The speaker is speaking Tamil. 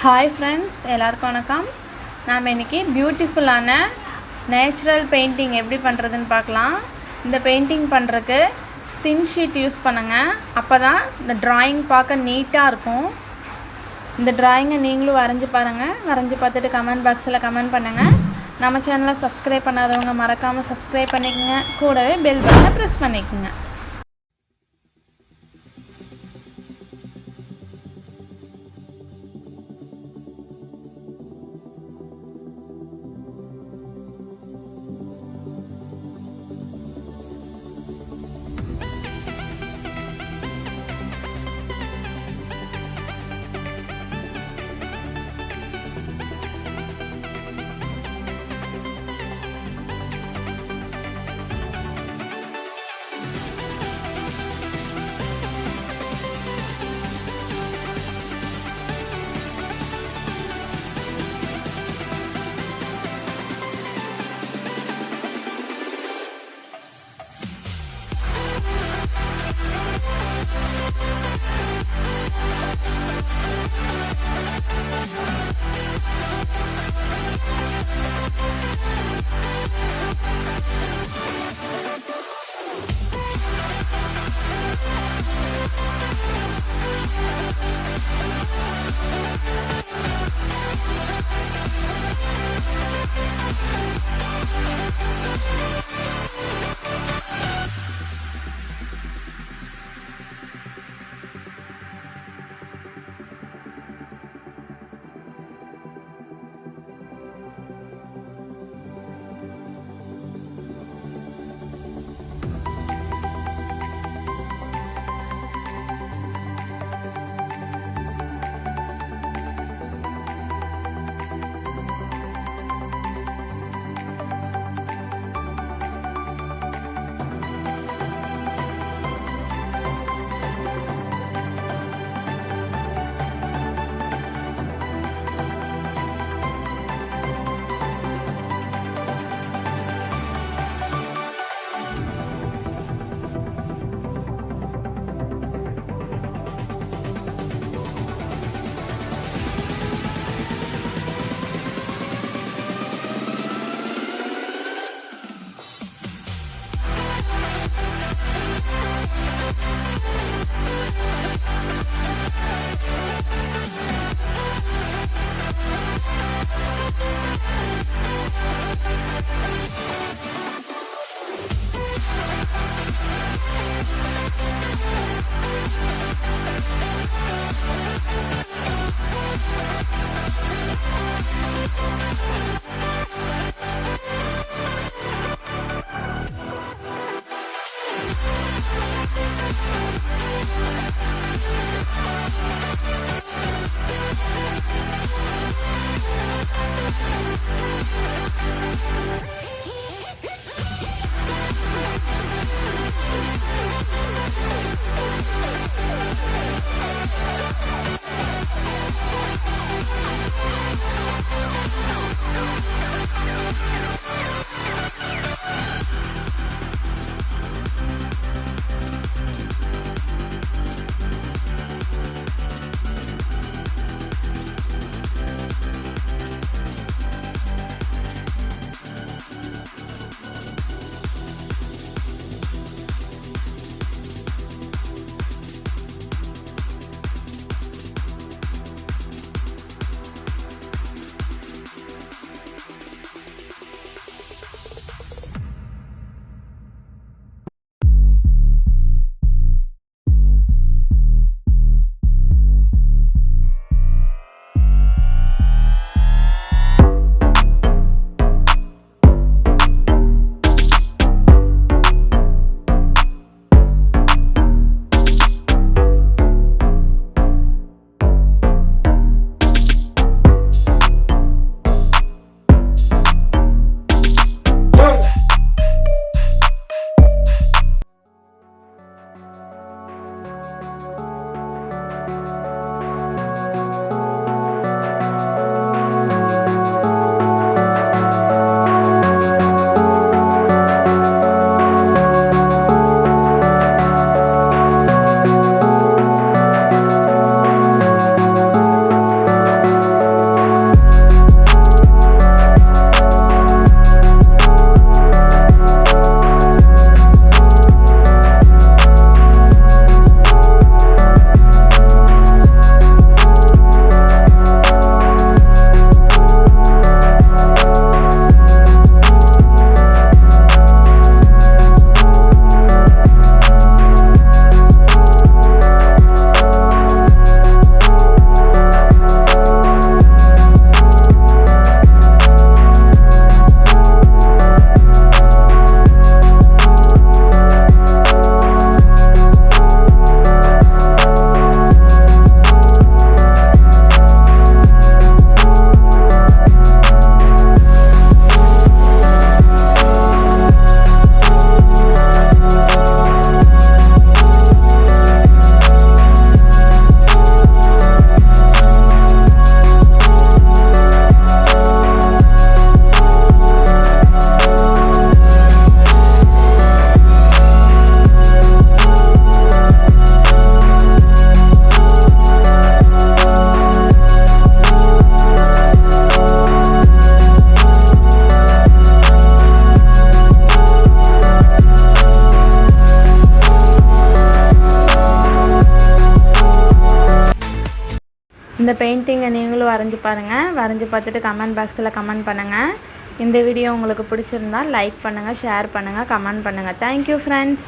Hi friends, எல்லாருக்கும் வணக்கம். நாம இன்னைக்கு பியூட்டிஃபுல்லான நேச்சுரல் பெயிண்டிங் எப்படி பண்ணுறதுன்னு பார்க்கலாம். இந்த பெயிண்டிங் பண்ணுறதுக்கு தின் ஷீட் யூஸ் பண்ணுங்க. அப்போ தான் இந்த ட்ராயிங் பார்க்க நீட்டாக இருக்கும். இந்த ட்ராயிங்கை நீங்களும் வரைஞ்சி பாருங்கள். வரைஞ்சி பார்த்துட்டு கமெண்ட் பாக்ஸில் கமெண்ட் பண்ணுங்கள். நம்ம சேனலை சப்ஸ்கிரைப் பண்ணாதவங்க மறக்காமல் சப்ஸ்கிரைப் பண்ணிக்கோங்க. கூடவே பெல் பட்டனை ப்ரெஸ் பண்ணிக்கோங்க. இந்த பெயிண்டிங்கை நீங்களும் வரைஞ்சி பாருங்கள். வரைஞ்சி பார்த்துட்டு கமெண்ட் பாக்ஸில் கமெண்ட் பண்ணுங்கள். இந்த வீடியோ உங்களுக்கு பிடிச்சிருந்தா லைக் பண்ணுங்கள், ஷேர் பண்ணுங்கள், கமெண்ட் பண்ணுங்கள். Thank you friends.